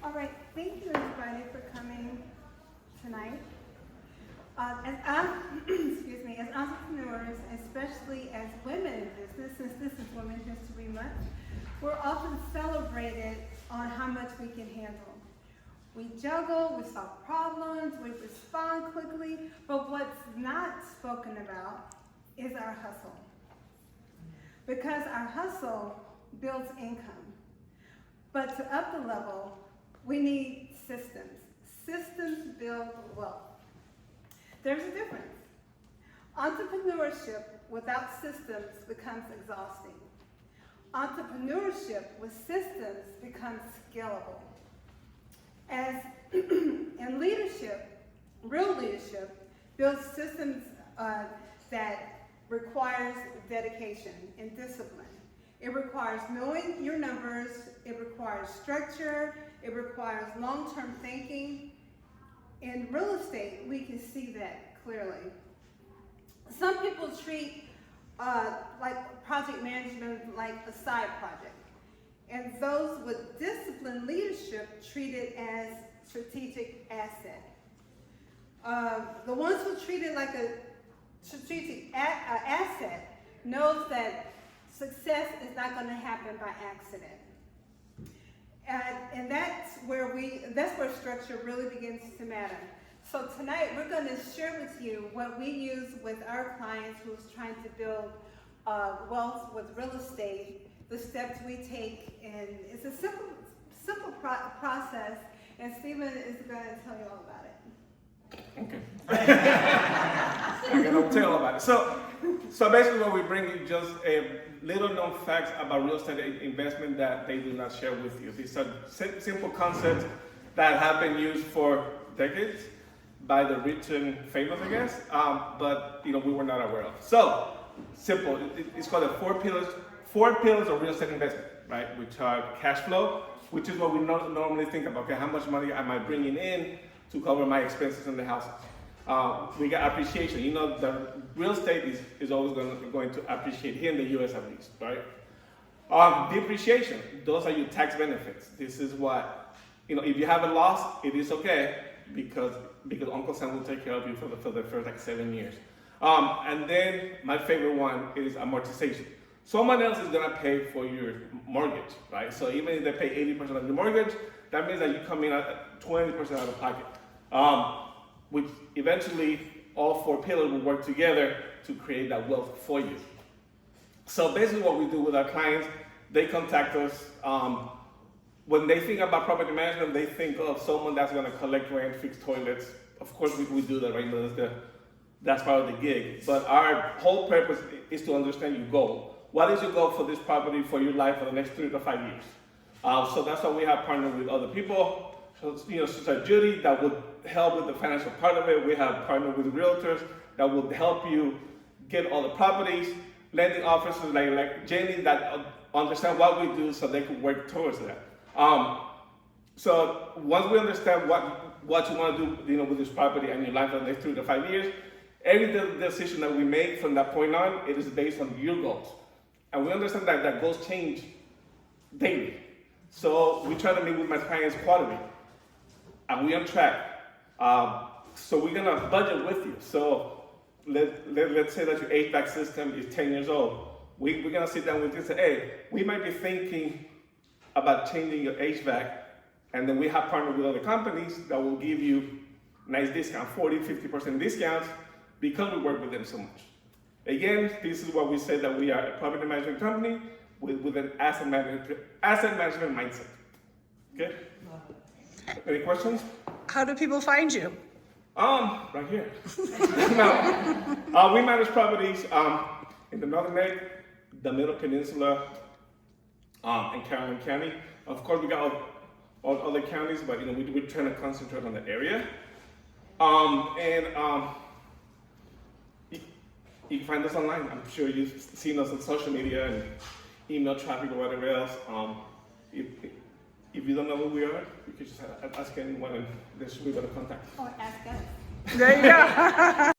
All right, thank you everybody for coming tonight. Excuse me, as entrepreneurs, especially as women in business, since this is Women's History Month, we're often celebrated on how much we can handle. We juggle, we solve problems, we respond quickly, but what's not spoken about is our hustle. Because our hustle builds income. But to up the level, we need systems. Systems build wealth. There's a difference. Entrepreneurship without systems becomes exhausting. Entrepreneurship with systems becomes scalable. As in leadership, real leadership builds systems that requires dedication and discipline. It requires knowing your numbers, it requires structure, it requires long-term thinking. In real estate, we can see that clearly. Some people treat like project management like a side project. And those with disciplined leadership treat it as strategic asset. The ones who treat it like a strategic asset knows that success is not going to happen by accident. And that's where structure really begins to matter. So tonight we're going to share with you what we use with our clients who's trying to build wealth with real estate, the steps we take, and it's a simple process, and Stephen is going to tell you all about it. Okay. I'm going to tell about it. So basically what we bring you just a little known facts about real estate investment that they do not share with you. These are simple concepts that have been used for decades by the rich and famous, I guess, but we were not aware of. So simple, it's called the four pillars of real estate investment, right? Which are cash flow, which is what we normally think about. Okay, how much money am I bringing in to cover my expenses in the houses? We got appreciation. The real estate is always going to appreciate here in the U.S. at least, right? Depreciation. Those are your tax benefits. This is what if you have a loss, it is okay because Uncle Sam will take care of you for the first like 7 years. And then my favorite one is amortization. Someone else is gonna pay for your mortgage, right? So even if they pay 80% of your mortgage, that means that you come in at 20% out of pocket. Which eventually all four pillars will work together to create that wealth for you. So basically what we do with our clients, they contact us. When they think about property management, they think of someone that's gonna collect rent, fix toilets. Of course we do that, right? That's part of the gig. But our whole purpose is to understand your goal. What is your goal for this property, for your life, for the next 3 to 5 years? So that's why we have partnered with other people. So, Sister Judy, that would help with the financial part of it. We have partnered with realtors that will help you get all the properties. Lending officers like Jenny that understand what we do so they can work towards that. So once we understand what you want to do, with this property and your life for the next 3 to 5 years, every decision that we make from that point on, it is based on your goals. And we understand that goals change daily. So we try to meet with my clients quarterly. And we're on track. So we're gonna budget with you. So let's say that your HVAC system is 10 years old. We're gonna sit down with you and say, hey, we might be thinking about changing your HVAC. And then we have partnered with other companies that will give you nice discount, 40, 50% discounts because we work with them so much. Again, this is what we said that we are a property management company with an asset management mindset. Okay? Any questions? How do people find you? Right here. Now, we manage properties in the Northern Neck, the Middle Peninsula, and Caroline County. Of course, we got all other counties, but we're trying to concentrate on the area. You can find us online. I'm sure you've seen us on social media and email traffic or whatever else. If you don't know who we are, you can just ask anyone and they should be able to contact us. Or ask us. There you go.